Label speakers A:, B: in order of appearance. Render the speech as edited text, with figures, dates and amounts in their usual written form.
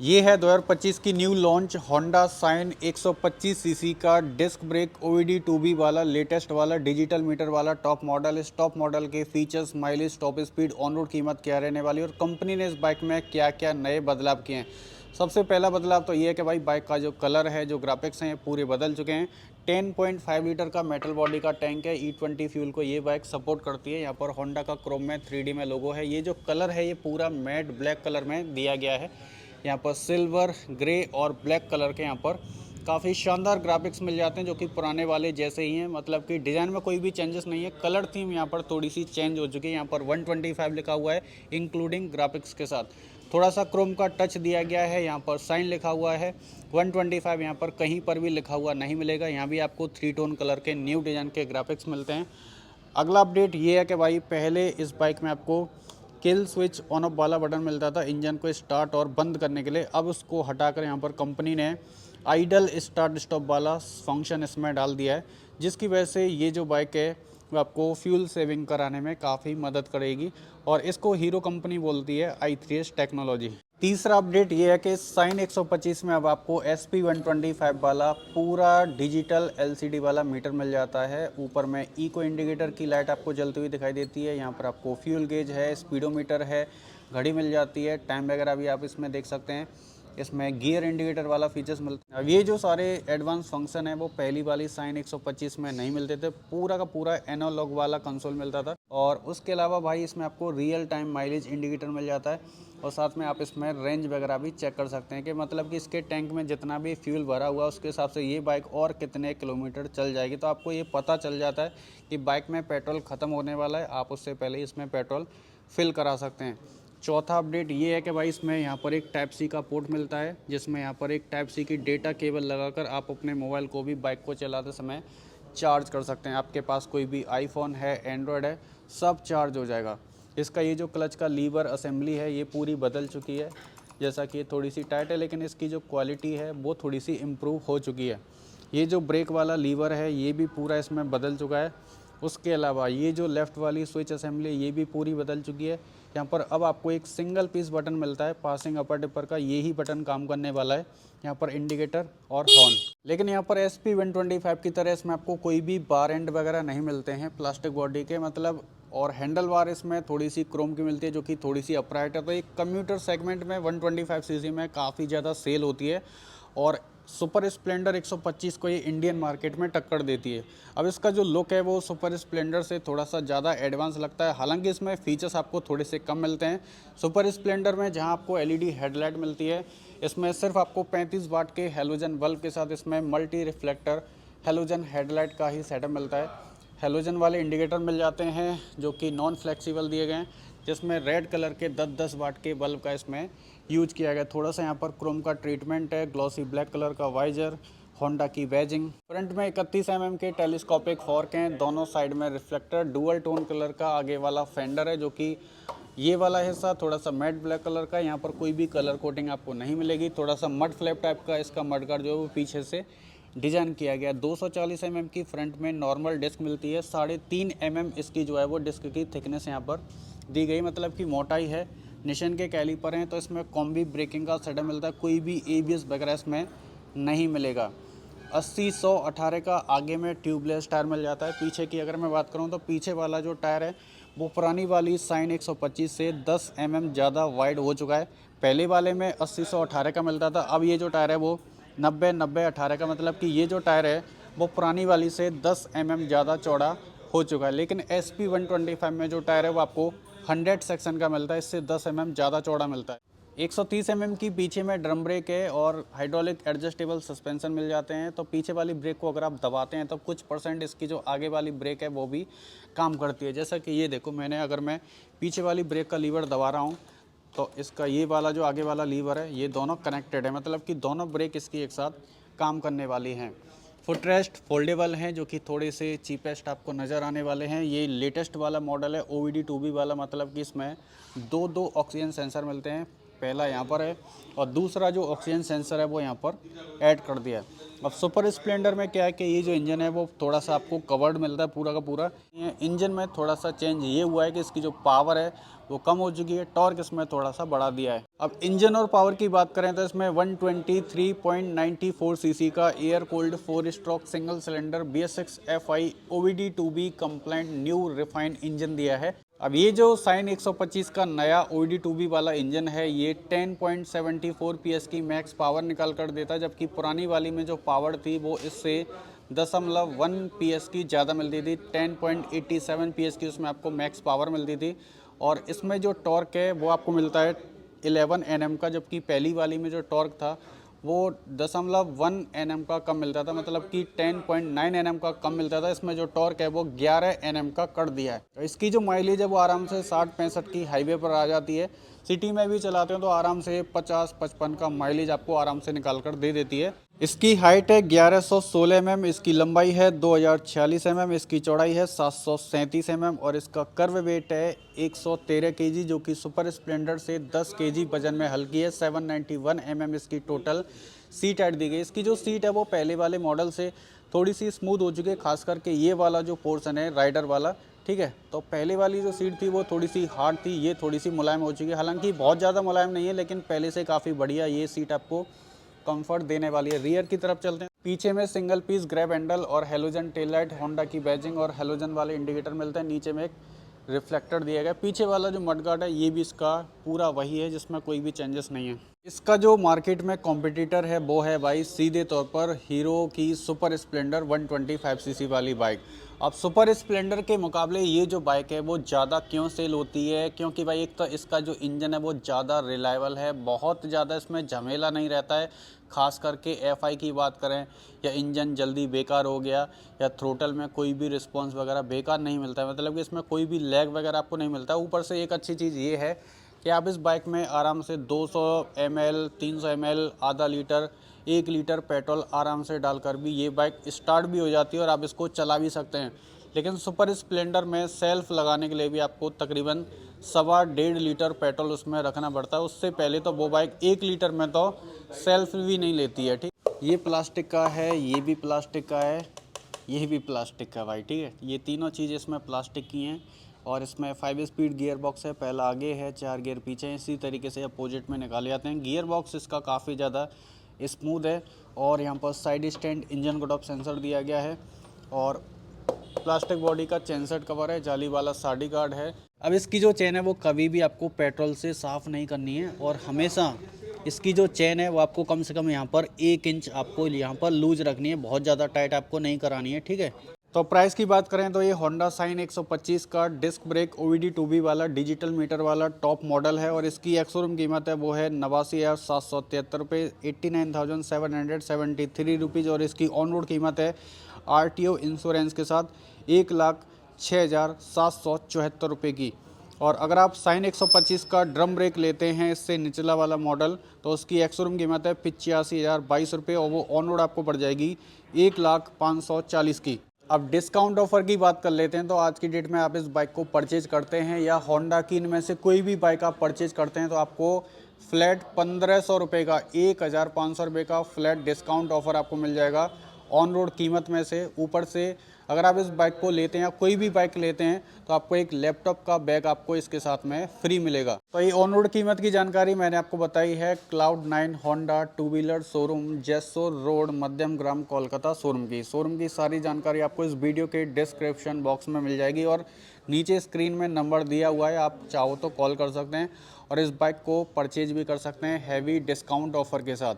A: ये है 2025 की new launch Honda Shine 125 CC का डिस्क ब्रेक OBD 2B वाला लेटेस्ट वाला डिजिटल मीटर वाला टॉप मॉडल। इस टॉप मॉडल के features, mileage, top speed, on road कीमत क्या रहने वाली और कंपनी ने इस बाइक में क्या क्या नए बदलाव किए हैं। सबसे पहला बदलाव तो ये है कि भाई बाइक का जो कलर है, जो ग्राफिक्स हैं, पूरे बदल चुके हैं। 10.5 लीटर का मेटल बॉडी का टैंक है। E20 फ्यूल को ये बाइक सपोर्ट करती है। यहाँ पर होंडा का क्रोम में 3D में लोगो है। ये जो कलर है ये पूरा मैट ब्लैक कलर में दिया गया है। यहाँ पर सिल्वर, ग्रे और ब्लैक कलर के यहाँ पर काफ़ी शानदार ग्राफिक्स मिल जाते हैं, जो कि पुराने वाले जैसे ही हैं। मतलब कि डिज़ाइन में कोई भी चेंजेस नहीं है। कलर थीम यहाँ पर थोड़ी सी चेंज हो चुकी है। यहाँ पर 125 लिखा हुआ है इंक्लूडिंग ग्राफिक्स के साथ। थोड़ा सा क्रोम का टच दिया गया है। यहाँ पर साइन लिखा हुआ है 125। यहाँ पर कहीं पर भी लिखा हुआ नहीं मिलेगा। यहाँ भी आपको 3 टोन कलर के न्यू डिज़ाइन के ग्राफिक्स मिलते हैं। अगला अपडेट ये है कि भाई पहले इस बाइक में आपको किल स्विच ऑन ऑफ वाला बटन मिलता था इंजन को स्टार्ट और बंद करने के लिए। अब उसको हटाकर यहाँ पर कंपनी ने आइडल स्टार्ट स्टॉप वाला फंक्शन इसमें डाल दिया है, जिसकी वजह से ये जो बाइक है वो आपको फ्यूल सेविंग कराने में काफ़ी मदद करेगी और इसको हीरो कंपनी बोलती है i3S टेक्नोलॉजी। तीसरा अपडेट ये है कि साइन 125 में अब आपको SP125 वाला पूरा डिजिटल LCD वाला मीटर मिल जाता है। ऊपर में इको इंडिकेटर की लाइट आपको जलती हुई दिखाई देती है। यहाँ पर आपको फ्यूल गेज है, स्पीडोमीटर है, घड़ी मिल जाती है, टाइम वगैरह भी आप इसमें देख सकते हैं। इसमें गियर इंडिकेटर वाला फीचर्स मिलते हैं। अब ये जो सारे एडवांस फंक्शन है वो पहली वाली साइन 125 में नहीं मिलते थे। पूरा का पूरा एनालॉग वाला कंसोल मिलता था। और उसके अलावा भाई इसमें आपको रियल टाइम माइलेज इंडिकेटर मिल जाता है और साथ में आप इसमें रेंज वगैरह भी चेक कर सकते हैं कि मतलब कि इसके टैंक में जितना भी फ्यूल भरा हुआ है उसके हिसाब से ये बाइक और कितने किलोमीटर चल जाएगी। तो आपको ये पता चल जाता है कि बाइक में पेट्रोल ख़त्म होने वाला है, आप उससे पहले इसमें पेट्रोल फिल करा सकते हैं। चौथा अपडेट ये है कि भाई इसमें यहाँ पर एक टाइप सी का पोर्ट मिलता है, जिसमें यहाँ पर एक टाइप सी की डेटा केबल लगाकर आप अपने मोबाइल को भी बाइक को चलाते समय चार्ज कर सकते हैं। आपके पास कोई भी आईफोन है, एंड्रॉयड है, सब चार्ज हो जाएगा। इसका ये जो क्लच का लीवर असेंबली है ये पूरी बदल चुकी है। जैसा कि ये थोड़ी सी टाइट है लेकिन इसकी जो क्वालिटी है वो थोड़ी सी इम्प्रूव हो चुकी है। ये जो ब्रेक वाला लीवर है ये भी पूरा इसमें बदल चुका है। उसके अलावा ये जो लेफ़्ट वाली स्विच असेंबली है ये भी पूरी बदल चुकी है। यहाँ पर अब आपको एक सिंगल पीस बटन मिलता है पासिंग अपर डिपर का, ये ही बटन काम करने वाला है। यहाँ पर इंडिकेटर और हॉर्न। लेकिन यहाँ पर SP125 की तरह इसमें आपको कोई भी बार एंड वगैरह नहीं मिलते हैं प्लास्टिक बॉडी के, मतलब। और हैंडल बार इसमें थोड़ी सी क्रोम की मिलती है, जो कि थोड़ी सी अपराइट है। तो एक कम्यूटर सेगमेंट में 125 सीसी में काफ़ी ज़्यादा सेल होती है और सुपर स्प्लेंडर 125 को ये इंडियन मार्केट में टक्कर देती है। अब इसका जो लुक है वो सुपर स्प्लेंडर से थोड़ा सा ज़्यादा एडवांस लगता है, हालांकि इसमें फीचर्स आपको थोड़े से कम मिलते हैं। सुपर स्प्लेंडर में जहां आपको LED हेडलाइट मिलती है, इसमें सिर्फ आपको 35 वाट के हेलोजन बल्ब के साथ इसमें मल्टी रिफ्लेक्टर हेलोजन हेडलाइट का ही सेटअप मिलता है। हेलोजन वाले इंडिकेटर मिल जाते हैं जो कि नॉन फ्लेक्सिबल दिए गए हैं, जिसमें रेड कलर के 10-10 वाट के बल्ब का इसमें यूज किया गया। थोड़ा सा यहाँ पर क्रोम का ट्रीटमेंट है, ग्लॉसी ब्लैक कलर का वाइजर, होंडा की बैजिंग। फ्रंट में 31 mm के टेलीस्कोपिक फॉर्क हैं, दोनों साइड में रिफ्लेक्टर, डुअल टोन कलर का आगे वाला फेंडर है, जो कि ये वाला हिस्सा थोड़ा सा मैट ब्लैक कलर का। यहाँ पर कोई भी कलर कोटिंग आपको नहीं मिलेगी। थोड़ा सा मड फ्लैप टाइप का इसका मडगार्ड जो है वो पीछे से डिज़ाइन किया गया। 240 mm की फ्रंट में नॉर्मल डिस्क मिलती है। 3.5 mm इसकी जो है वो डिस्क की थिकनेस यहाँ पर दी गई, मतलब कि मोटाई है। निशन के कैलिपर हैं, तो इसमें कॉम्बी ब्रेकिंग का सेटअप मिलता है। कोई भी ABS वगैरह इसमें नहीं मिलेगा। 80-100-18 का आगे में ट्यूबलेस टायर मिल जाता है। पीछे की अगर मैं बात करूं तो पीछे वाला जो टायर है वो पुरानी वाली साइन 125 से 10 mm ज़्यादा वाइड हो चुका है। पहले वाले में 80-100-18 का मिलता था, अब ये जो टायर है वो 90-90-18 का, मतलब कि ये जो टायर है वो पुरानी वाली से 10 mm ज़्यादा चौड़ा हो चुका है। लेकिन SP125 में जो टायर है वो आपको 100 सेक्शन का मिलता है, इससे 10 mm ज़्यादा चौड़ा मिलता है। 130 mm की पीछे में ड्रम ब्रेक है और हाइड्रोलिक एडजस्टेबल सस्पेंशन मिल जाते हैं। तो पीछे वाली ब्रेक को अगर आप दबाते हैं तो कुछ % इसकी जो आगे वाली ब्रेक है वो भी काम करती है। जैसा कि ये देखो, अगर मैं पीछे वाली ब्रेक का लीवर दबा रहा हूँ तो इसका ये वाला जो आगे वाला लीवर है ये दोनों कनेक्टेड है, मतलब कि दोनों ब्रेक इसकी एक साथ काम करने वाली हैं। फुटरेस्ट फोल्डेबल हैं, जो कि थोड़े से चीपेस्ट आपको नज़र आने वाले हैं। ये लेटेस्ट वाला मॉडल है OBD 2B वाला, मतलब कि इसमें दो ऑक्सीजन सेंसर मिलते हैं। पहला यहाँ पर है और दूसरा जो ऑक्सीजन सेंसर है वो यहाँ पर ऐड कर दिया है। अब सुपर स्प्लेंडर में क्या है कि ये जो इंजन है वो थोड़ा सा आपको कवर्ड मिलता है पूरा का पूरा। इंजन में थोड़ा सा चेंज ये हुआ है कि इसकी जो पावर है वो कम हो चुकी है, टॉर्क इसमें थोड़ा सा बढ़ा दिया है। अब इंजन और पावर की बात करें तो इसमें 123.94 सीसी का air cooled 4 stroke single cylinder BS6 FI OBD2B compliant new refined engine दिया है। अब ये जो साइन 125 का नया OBD2B वाला इंजन है ये 10.74 PS की मैक्स पावर निकाल कर देता है, जबकि पुरानी वाली में जो पावर थी वो इससे 0.1 PS की ज़्यादा मिलती थी। 10.87 PS की उसमें आपको मैक्स पावर मिलती थी और इसमें जो टॉर्क है वो आपको मिलता है 11 Nm का, जबकि पहली वाली में जो टॉर्क था वो 0.1 Nm का कम मिलता था, मतलब कि 10.9 Nm का कम मिलता था। इसमें जो टॉर्क है वो 11 Nm का कर दिया है। तो इसकी जो माइलेज है वो आराम से 60-65 की हाईवे पर आ जाती है। सिटी में भी चलाते हैं तो आराम से 50-55 का माइलेज आपको आराम से निकाल कर दे देती है। इसकी हाइट है 1116 mm, इसकी लंबाई है 2046 mm, इसकी चौड़ाई है 737 mm और इसका कर्व वेट है 113 kg, जो कि सुपर स्प्लेंडर से 10 kg वजन में हल्की है। 791 mm इसकी टोटल सीट हाइट दी गई। इसकी जो सीट है वो पहले वाले मॉडल से थोड़ी सी स्मूथ हो चुकी है, खास करके ये वाला जो पोर्शन है राइडर वाला, ठीक है। तो पहले वाली जो सीट थी वो थोड़ी सी हार्ड थी, ये थोड़ी सी मुलायम हो चुकी है। हालांकि बहुत ज़्यादा मुलायम नहीं है, लेकिन पहले से काफ़ी बढ़िया ये सीट आपको कंफर्ट देने वाली है। रियर की तरफ चलते हैं। पीछे में सिंगल पीस ग्रैब हैंडल और हेलोजन टेल लाइट, होंडा की बैजिंग और हेलोजन वाले इंडिकेटर मिलते हैं। नीचे में एक रिफ्लेक्टर दिया गया। पीछे वाला जो मडगार्ड है ये भी इसका पूरा वही है, जिसमें कोई भी चेंजेस नहीं है। इसका जो मार्केट में कॉम्पिटिटर है वो है भाई सीधे तौर पर हीरो की सुपर स्प्लेंडर 125 सीसी वाली बाइक। अब सुपर स्प्लेंडर के मुकाबले ये जो बाइक है वो ज़्यादा क्यों सेल होती है, क्योंकि भाई एक तो इसका जो इंजन है वो ज़्यादा रिलायबल है, बहुत ज़्यादा इसमें झमेला नहीं रहता है। खास करके FI की बात करें या इंजन जल्दी बेकार हो गया या थ्रोटल में कोई भी रिस्पॉन्स वगैरह बेकार नहीं मिलता है, मतलब कि इसमें कोई भी लैग वगैरह आपको नहीं मिलता। ऊपर से एक अच्छी चीज़ ये है कि आप इस बाइक में आराम से 200 ml, 300 ml, आधा लीटर, 1 लीटर पेट्रोल आराम से डालकर भी ये बाइक स्टार्ट भी हो जाती है और आप इसको चला भी सकते हैं। लेकिन सुपर स्प्लेंडर में सेल्फ लगाने के लिए भी आपको तकरीबन 1.25 लीटर पेट्रोल उसमें रखना पड़ता है। उससे पहले तो वो बाइक 1 लीटर में तो सेल्फ भी नहीं लेती है, ठीक। ये प्लास्टिक का है, ये भी प्लास्टिक का है, ये भी प्लास्टिक का भाई, ठीक है। ये तीनों चीज़ इसमें प्लास्टिक की हैं और इसमें 5 स्पीड गियर बॉक्स है, पहला आगे है, 4 गियर पीछे हैं। इसी तरीके से अपोजिट में निकाले जाते हैं। गियर बॉक्स इसका काफ़ी ज़्यादा स्मूथ है और यहाँ पर साइड स्टैंड इंजन को टॉप सेंसर दिया गया है और प्लास्टिक बॉडी का चेन सेट कवर है, जाली वाला साडी गार्ड है। अब इसकी जो चेन है वो कभी भी आपको पेट्रोल से साफ़ नहीं करनी है और हमेशा इसकी जो चेन है वो आपको कम से कम यहाँ पर 1 इंच आपको यहाँ पर लूज रखनी है, बहुत ज़्यादा टाइट आपको नहीं करानी है, ठीक है। तो प्राइस की बात करें तो ये होंडा साइन 125 का डिस्क ब्रेक OBD2B वाला डिजिटल मीटर वाला टॉप मॉडल है और इसकी एक्स-शोरूम कीमत है वो है 89,773 रुपये, 89,773 रुपीज़ और इसकी ऑन रोड कीमत है RTO इंश्योरेंस के साथ 1,06,774 रुपये की। और अगर आप साइन 125 का ड्रम ब्रेक लेते हैं इससे निचला वाला मॉडल तो उसकी एक्स-शोरूम कीमत है 85,022 रुपये और वो ऑन रोड आपको पड़ जाएगी 1,05,40 की। अब डिस्काउंट ऑफर की बात कर लेते हैं। तो आज की डेट में आप इस बाइक को परचेज करते हैं या होंडा की इनमें से कोई भी बाइक आप परचेज करते हैं तो आपको फ्लैट 1500 रुपये का, 1,500 रुपये का फ्लैट डिस्काउंट ऑफर आपको मिल जाएगा ऑन रोड कीमत में से। ऊपर से अगर आप इस बाइक को लेते हैं या कोई भी बाइक लेते हैं तो आपको एक लैपटॉप का बैग आपको इसके साथ में फ्री मिलेगा। तो ये ऑन रोड कीमत की जानकारी मैंने आपको बताई है Cloud9 Honda two wheeler showroom, Jessore road, मध्यम ग्राम, कोलकाता शोरूम की सारी जानकारी आपको इस वीडियो के डिस्क्रिप्शन बॉक्स में मिल जाएगी और नीचे स्क्रीन में नंबर दिया हुआ है, आप चाहो तो कॉल कर सकते हैं और इस बाइक को परचेज भी कर सकते हैं हैवी डिस्काउंट ऑफर के साथ।